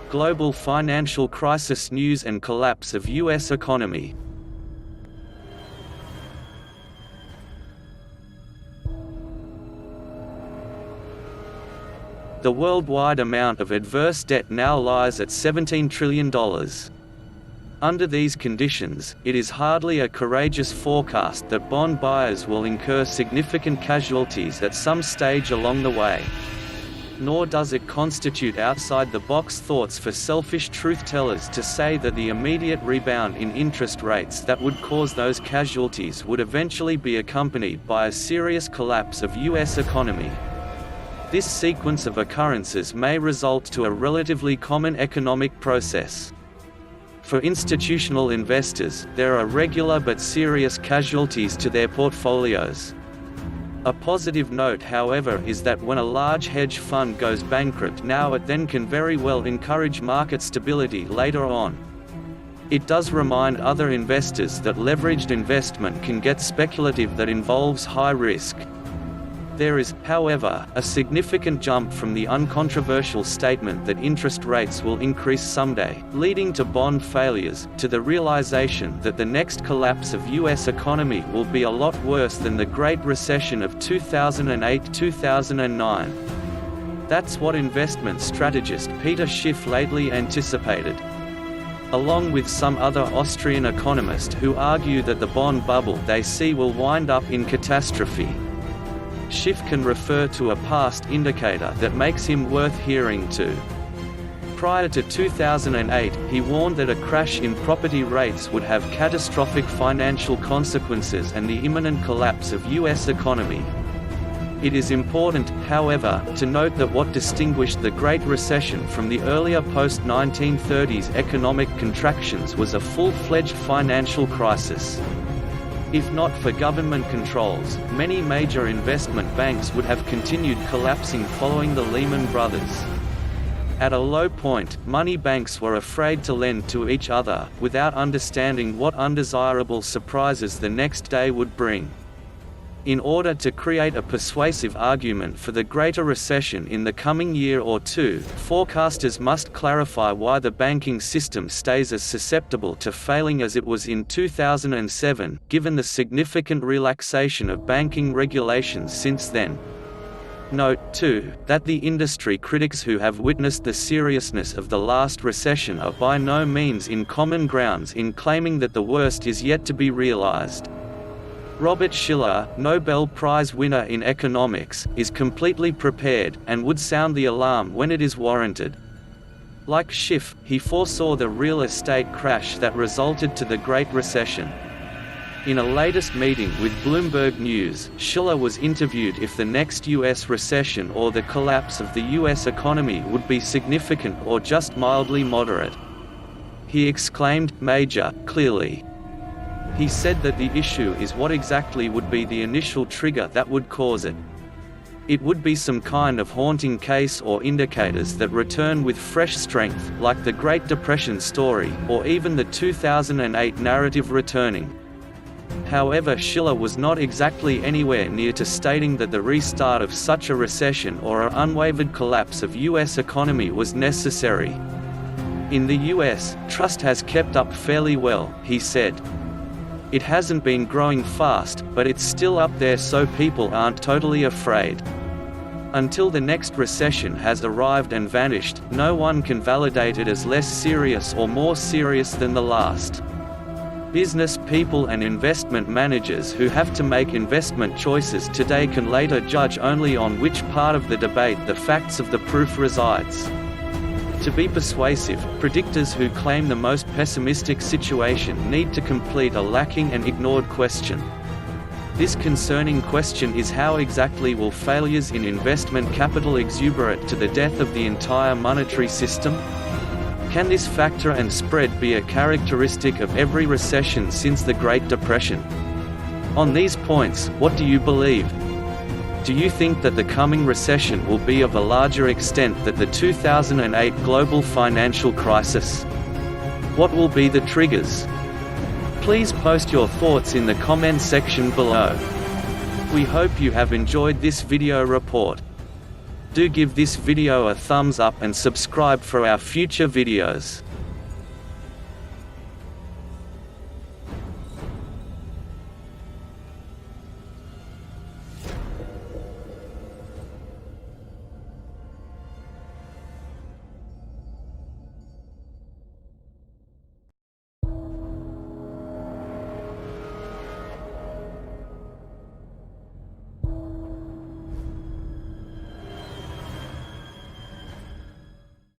Global financial crisis news and collapse of U.S. economy. The worldwide amount of adverse debt now lies at $17 trillion. Under these conditions, it is hardly a courageous forecast that bond buyers will incur significant casualties at some stage along the way. Nor does it constitute outside-the-box thoughts for selfish truth-tellers to say that the immediate rebound in interest rates that would cause those casualties would eventually be accompanied by a serious collapse of U.S. economy. This sequence of occurrences may result to a relatively common economic process. For institutional investors, there are regular but serious casualties to their portfolios. A positive note, however, is that when a large hedge fund goes bankrupt now, it then can very well encourage market stability later on. It does remind other investors that leveraged investment can get speculative that involves high risk. There is, however, a significant jump from the uncontroversial statement that interest rates will increase someday, leading to bond failures, to the realization that the next collapse of U.S. economy will be a lot worse than the Great Recession of 2008–2009. That's what investment strategist Peter Schiff lately anticipated, along with some other Austrian economists who argue that the bond bubble they see will wind up in catastrophe. Schiff can refer to a past indicator that makes him worth hearing to. Prior to 2008, he warned that a crash in property rates would have catastrophic financial consequences and the imminent collapse of U.S. economy. It is important, however, to note that what distinguished the Great Recession from the earlier post-1930s economic contractions was a full-fledged financial crisis. If not for government controls, many major investment banks would have continued collapsing following the Lehman Brothers. At a low point, money banks were afraid to lend to each other, without understanding what undesirable surprises the next day would bring. In order to create a persuasive argument for the Greater Recession in the coming year or two, forecasters must clarify why the banking system stays as susceptible to failing as it was in 2007, given the significant relaxation of banking regulations since then. Note, too, that the industry critics who have witnessed the seriousness of the last recession are by no means in common grounds in claiming that the worst is yet to be realized. Robert Shiller, Nobel Prize winner in economics, is completely prepared, and would sound the alarm when it is warranted. Like Schiff, he foresaw the real estate crash that resulted to the Great Recession. In a latest meeting with Bloomberg News, Shiller was interviewed if the next U.S. recession or the collapse of the U.S. economy would be significant or just mildly moderate. He exclaimed, "Major, clearly." He said that the issue is what exactly would be the initial trigger that would cause it. It would be some kind of haunting case or indicators that return with fresh strength, like the Great Depression story, or even the 2008 narrative returning. However, Shiller was not exactly anywhere near to stating that the restart of such a recession or an unwavered collapse of U.S. economy was necessary. In the U.S., trust has kept up fairly well, he said. It hasn't been growing fast, but it's still up there, so people aren't totally afraid. Until the next recession has arrived and vanished, no one can validate it as less serious or more serious than the last. Business people and investment managers who have to make investment choices today can later judge only on which part of the debate the facts of the proof resides. To be persuasive, predictors who claim the most pessimistic situation need to complete a lacking and ignored question. This concerning question is: how exactly will failures in investment capital exuberate to the death of the entire monetary system? Can this factor and spread be a characteristic of every recession since the Great Depression? On these points, what do you believe? Do you think that the coming recession will be of a larger extent than the 2008 global financial crisis? What will be the triggers? Please post your thoughts in the comment section below. We hope you have enjoyed this video report. do give this video a thumbs up and subscribe for our future videos.